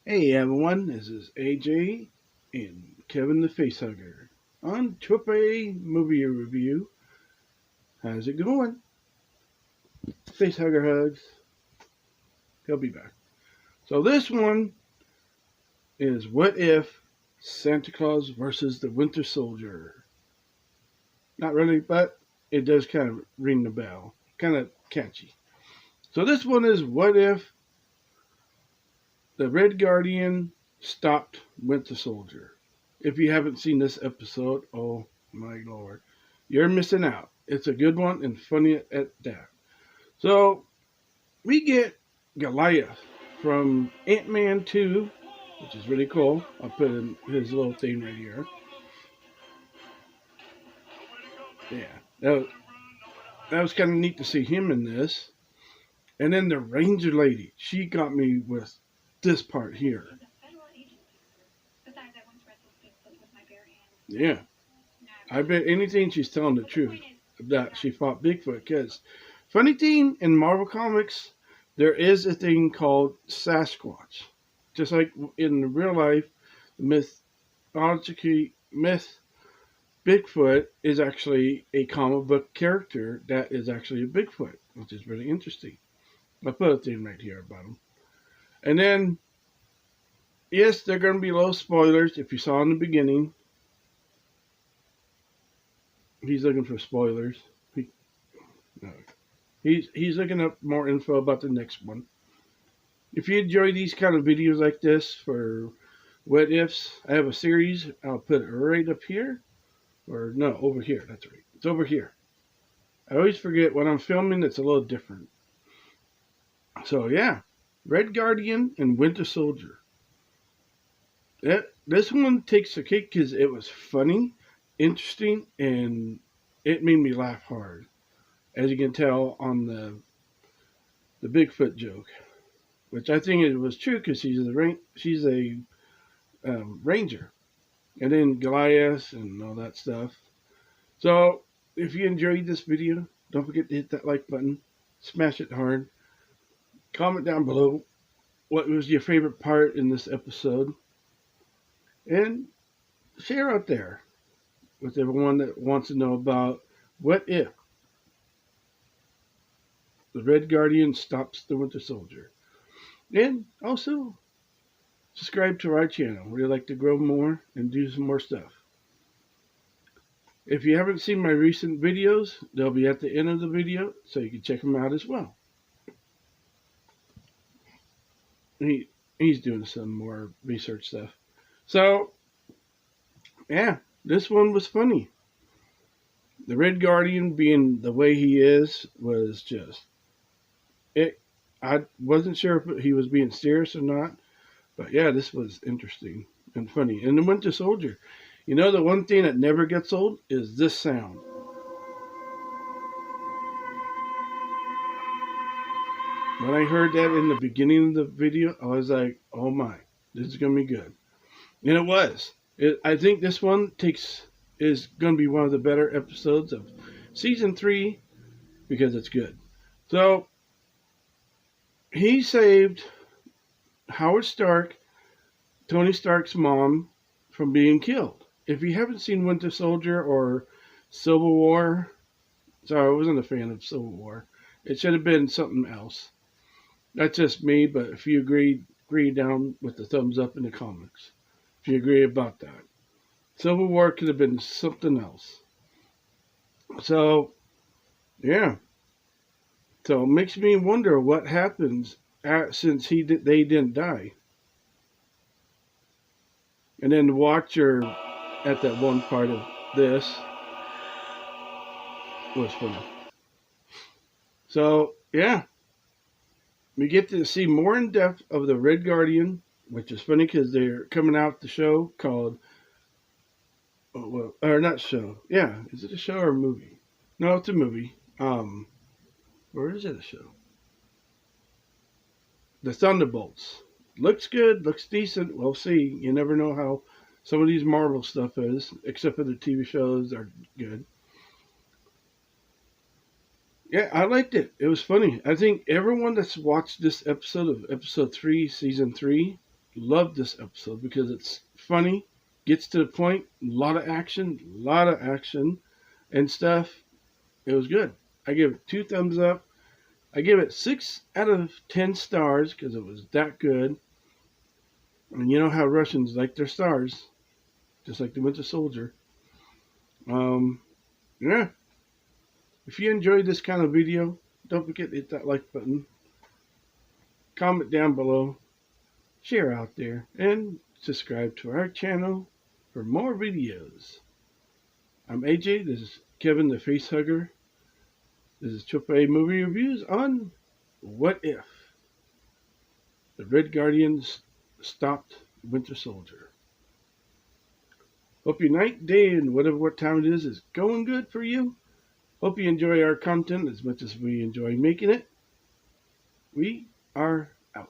Hey everyone, this is AJ and Kevin the Facehugger on Triple Movie Review. How's it going? Facehugger hugs. He'll be back. So this one is What If Santa Claus versus the Winter Soldier. Not really, but it does kind of ring the bell. Kind of catchy. So this one is What If the Red Guardian stopped Winter Soldier. If you haven't seen this episode, oh my lord, you're missing out. It's a good one and funny at that. So we get Goliath from Ant-Man 2, which is really cool. I'll put in his little thing right here. Yeah, that was kind of neat to see him in this. And then the Ranger lady, she got me with this part here. Yeah, I bet anything she's telling the truth that she fought Bigfoot. Because funny thing in Marvel Comics, there is a thing called Sasquatch. Just like in real life, myth Bigfoot is actually a comic book character that is actually a Bigfoot, which is really interesting. I'll put a thing right here about him. And then, yes, there are going to be low spoilers. If you saw in the beginning, he's looking for spoilers. No, he's looking up more info about the next one. If you enjoy these kind of videos like this for what ifs, I have a series. I'll put it right up here. Or no, over here. That's right. It's over here. I always forget when I'm filming, it's a little different. So yeah, Red Guardian and Winter Soldier. This one takes the cake because it was funny, interesting, and it made me laugh hard. As you can tell on the Bigfoot joke, which I think it was true because she's a ranger, and then Goliath and all that stuff. So if you enjoyed this video, don't forget to hit that like button, smash it hard, comment down below what was your favorite part in this episode, and share out there with everyone that wants to know about what if the Red Guardian stops the Winter Soldier. And also, subscribe to our channel. We'd like to grow more and do some more stuff. If you haven't seen my recent videos, they'll be at the end of the video, so you can check them out as well. He's doing some more research stuff. So, yeah, this one was funny. The Red Guardian being the way he is was just it. I wasn't sure if he was being serious or not, but yeah, this was interesting and funny. And the Winter Soldier, you know, the one thing that never gets old is this sound. When I heard that in the beginning of the video, I was like, oh my, this is going to be good. And it was. I think this one is going to be one of the better episodes of season 3 because it's good. So, he saved Howard Stark, Tony Stark's mom, from being killed. If you haven't seen Winter Soldier or Civil War, sorry, I wasn't a fan of Civil War. It should have been something else. That's just me, but if you agree down with the thumbs up in the comments. If you agree about that. Civil War could have been something else. So, yeah. So it makes me wonder what happens since they didn't die. And then watch her at that one part of this was funny. So, yeah. We get to see more in depth of the Red Guardian, which is funny because they're coming out the show called, or not show. Yeah, is it a show or a movie? No, it's a movie. Or is it a show? The Thunderbolts. Looks good, looks decent. We'll see. You never know how some of these Marvel stuff is, except for the TV shows are good. Yeah, I liked it. It was funny. I think everyone that's watched this episode of episode 3, season 3, love this episode because it's funny, gets to the point, a lot of action and stuff. It was good. I give it 2 thumbs up. I give it 6 out of 10 stars because it was that good. And you know how Russians like their stars, just like the Winter Soldier. Yeah. If you enjoyed this kind of video, don't forget to hit that like button. Comment down below. Share out there. And subscribe to our channel for more videos. I'm AJ. This is Kevin the Face Hugger. This is AAA Movie Reviews on What If the Red Guardians stopped Winter Soldier. Hope your night, day, and what time it is going good for you. Hope you enjoy our content as much as we enjoy making it. We are out.